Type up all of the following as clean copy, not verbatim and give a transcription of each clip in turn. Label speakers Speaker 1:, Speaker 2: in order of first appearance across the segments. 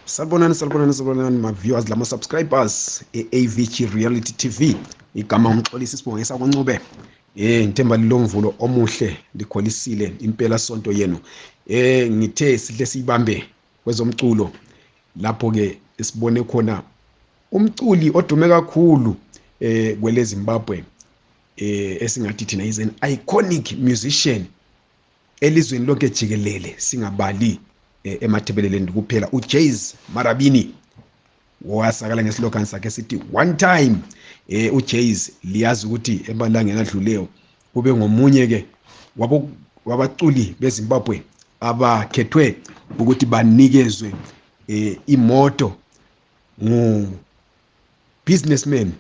Speaker 1: Salibonani my viewers lama subscribers AVG Reality TV. Igama umxolisi sibonge sakwaNcube. Ngithemba lilomvulo omuhle likholisile impela sonto yenu. Ngithe sihle sibambe kwezomculo lapho ke sibone khona umculi odume kakhulu kwele Zimbabwe esingathi thina is an iconic musician elizweni lonke jikelele singabali emathebeleleni kuphela uJays Marabini wasakala ngeslogan sakhe sithi one time. uJays liyazi ukuthi emalangeni adluleyo kube ngomunye ke wabaculi beZimbabwe abakhethwe ukuthi banikezwe imoto ngu businessman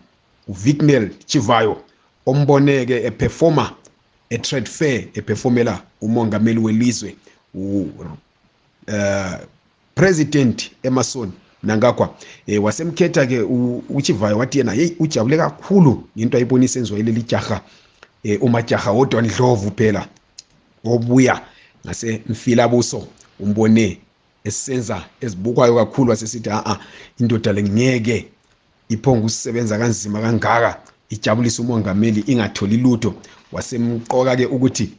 Speaker 1: uVignell Chivayo omboneke eperformer trade fair eperformela umongameli welizwe President Emmerson Mnangagwa. Wasemkhetha ke uChivayo wathi yena hey ujabule kakhulu into ayibonisa enziwa ileli jaha umajaha wodwa Ndlovu phela obuya ngase Mfilabuso umbone esenza ezibukwayo kakhulu wasesithi indoda lengeke iphonga usebenza kanzima kangaka ijabulisa umongameli ingatholi lutho. Wasemqoka ke ukuthi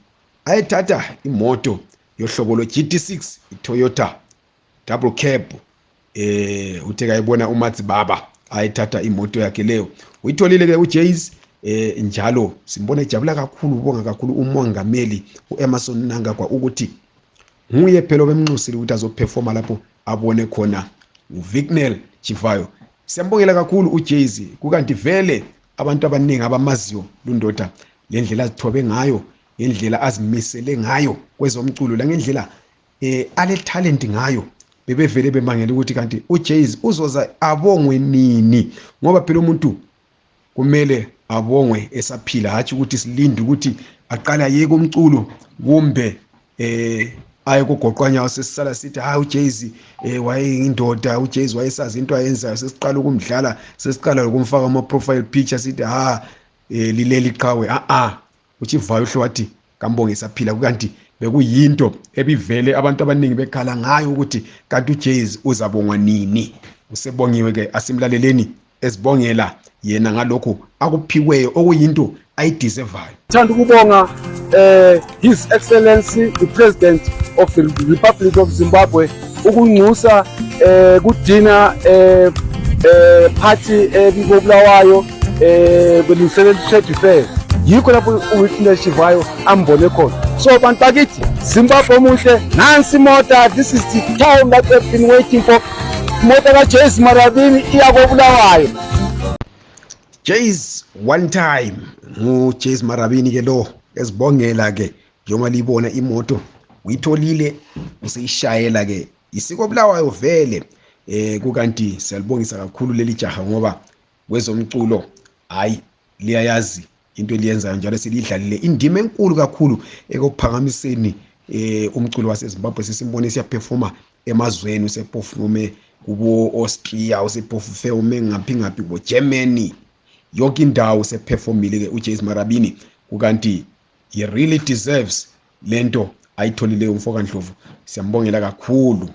Speaker 1: ayethatha imoto yohlobo lo GT6 iToyota double cab. Uthe kayibona uMatsibaba ayithatha imoto yakhe leyo uyitholile ke uJays. Njalo simbona ejabula kakhulu ubonga kakhulu umongameli uEmmerson Mnangagwa ukuthi nguye phela obemnxusile ukuthi azoperforma lapho abone khona uVignell Chivayo. Siyambongela kakhulu uJays kukanti vele abantu abaningi abamaziyo lundoda lendlela azithobe ngayo ngendlela azimisele ngayo kwezomculo la ngendlela ale talent ngayo bebevele bemangela ukuthi kanti uJays uzoza abongwe nini ngoba phela umuntu kumele abongwe esaphila hathi ukuthi silinde ukuthi aqala yeke umculo kumbe aye kugoqwanya sesisala sithi uJays wayeyindoda uJays wayesazi into ayenzayo sesiqala ukumdlala sesiqala ukumfaka ama profile picture sithi lileli qhawe uChivayo uhlo wathi kambonge esaphila kukanti bekuyinto ebivele abantu abaningi bekhala ngayo ukuthi kanti uJays uzabongwa nini. Usebongiwe ke asimlaleleni esibongela yena ngalokho akuphiweyo okuyinto ayideservayo.
Speaker 2: Thanda ukubonga His Excellency the President of the Republic of Zimbabwe ukunxusa kudina party eBulawayo kweluhlelo trade fair yikho lapho uVignell Chivayo ambone khona. So bantu bakithi Zimbabwe omuhle nansi imota, this is the town that we've been waiting for. Imota kaJays Marabini iya koBulawayo.
Speaker 1: Jays one time nguJays Marabini ke lo esibongela ke njengoba libona imoto uyitholile useyishayela ke isiko Bulawayo vele. Kukanti siyalibongisa kakhulu leli jaha ngoba kwezomculo liyayazi into eliyenzayo njalo silidlalile indima enkulu kakhulu ekokuphakamiseni umculo waseZimbabwe. Sesimbone siyaperforma emazweni useperforme kubo Austria useperforme ngaphi kubo Germany yonke indawo seperformile ke uJays Marabini kukanti he really deserves lento ayitholile umfoka Ndlovu. Siyambongela kakhulu.